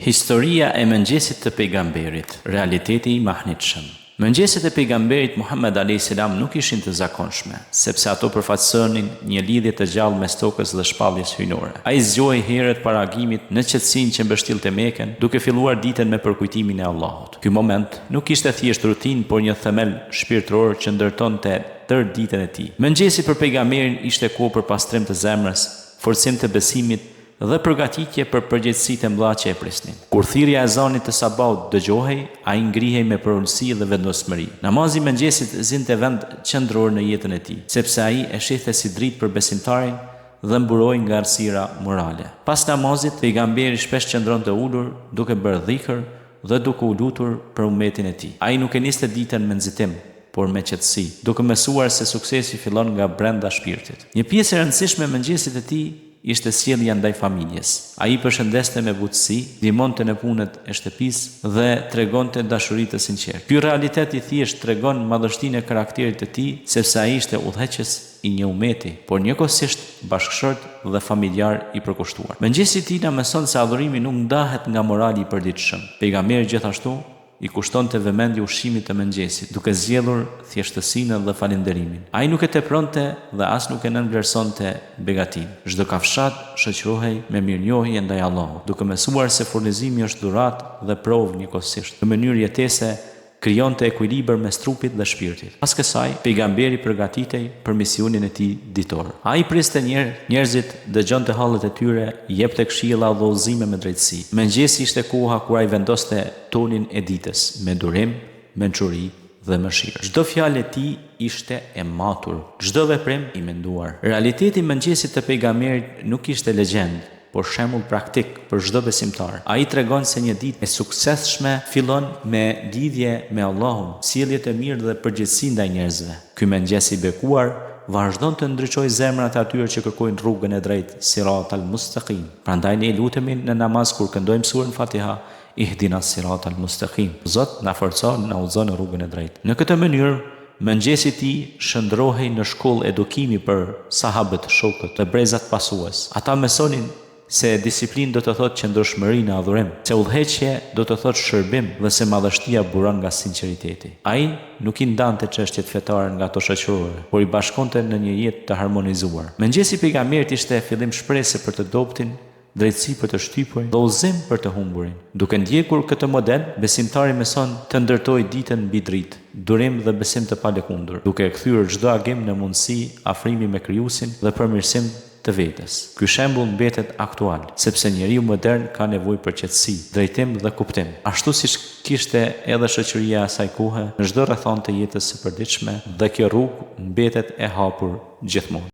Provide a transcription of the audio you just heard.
Historia e mëngjesit të pejgamberit, realiteti i mahnitshëm. Mëngjeset e pejgamberit Muhammed a.s. nuk ishin të zakonshme, sepse ato përfaqësonin një lidhje të gjallë mes tokës dhe shpalljes hyjnore. Ai zgjohej herët para agimit në qetësinë që mbështillte Mekën, duke filluar ditën me përkujtimin e Allahut. Ky moment nuk ishte thjesht rutinë, por një themel shpirtëror që ndërtonte tërë ditën e tij. Mëngjesi për pejgamberin ishte kohë për pastrim të zemrës, forcim të besimit dhe përgatitje për përgjegjësitë e mëdha që e prisnin. Kur thirrja e ezanit të sabahut dëgjohej, ai ngrihej me përulësi dhe vendosmëri. Namazi i mëngjesit zinte vend qendror në jetën e tij, sepse ai e shihte si dritë për besimtarin dhe mburoi nga errësira morale. Pas namazit, pejgamberi shpesh qëndronte ulur, duke bërë dhikr dhe duke u lutur për ummetin e tij. Ai nuk e niste ditën me nxitim, por me qetësi, duke mësuar se suksesi fillon nga brenda shpirtit. Një pjesë e rëndësishme e mëngjesit të tij ishte sjellja ndaj familjes. Ai përshëndeste me butësi, ndihmonte në punët e shtëpisë dhe tregonte dashuri të sinqertë. Ky realitet i thjesht tregon madhështinë e karakterit të tij, sepse ai ishte udhëheqës i një ummeti, por njëkohësisht bashkëshort dhe familjar i përkushtuar. Mëngjesi i tij na mëson se adhurimi nuk ndahet nga morali i përditshëm. Pejgamberi gjithashtu i kushtonte vëmendje ushqimit të mëngjesit, duke zgjedhur thjeshtësinë dhe falënderimin. Ai nuk e tepronte dhe as nuk e nënvlerësonte begatin. Çdo kafshat shoqërohej me mirënjohje ndaj Allahut, duke mësuar se furnizimi është dhuratë dhe provë njëkohësisht. Në mënyrë jetese krijonte ekuilibër mes trupit dhe shpirtit. Pas kësaj, pejgamberi përgatitej për misionin e tij ditor. Ai priste njerëzit, dëgjonte hallet e tyre, jepte këshilla dhe udhëzime me drejtësi. Mëngjesi ishte koha kur ai vendoste tonin e ditës me durim, mençuri dhe mëshirë. Çdo fjalë e tij ishte e matur, çdo veprim i menduar. Realiteti i mëngjesit të pejgamberit nuk ishte legjendë, por shembull praktik për çdo besimtar. Ai tregon se një ditë e suksesshme fillon me lidhje me Allahun, sjellje të mirë dhe përgjegjësi ndaj njerëzve. Ky mëngjes i bekuar vazhdon të ndriçojë zemrat e atyre që kërkojnë rrugën e drejtë, siratal mustaqim. Prandaj ne lutemi në namaz kur këndojmë surën Fatiha, ihdinas siratal mustaqim. Zot na forco, na udhëzon në rrugën e drejtë. Në këtë mënyrë, mëngjesi i tij shndrohej në shkollë edukimi për sahabët, shokët dhe brezat pasues. Ata mësonin se disiplinë do të thotë qëndrueshmëri në adhurim, se udhëheqje do të thotë shërbim dhe se madhështia buron nga sinqeriteti. Ai nuk i ndante çështjet fetare nga ato shoqërore, por i bashkonte në një jetë të harmonizuar. Mëngjesi i pejgamberit ishte fillim shpresë për të dobtin, drejtësi për të shtypurin dhe udhëzim për të humburin. Duke ndjekur këtë model, besimtari mëson të ndërtojë ditën mbi dritë, durim dhe besim të palëkundur, duke kthyer çdo agim në mundësi, afrimi me Krijuesin dhe përmirësim të vetes. Ky shembull mbetet aktual, sepse njeriu modern ka nevojë për qetësi, drejtim dhe kuptim, ashtu siç kishte edhe shoqëria e asaj kohe në çdo rrethon të jetës së përditshme, dhe kjo rrugë mbetet e hapur gjithmonë.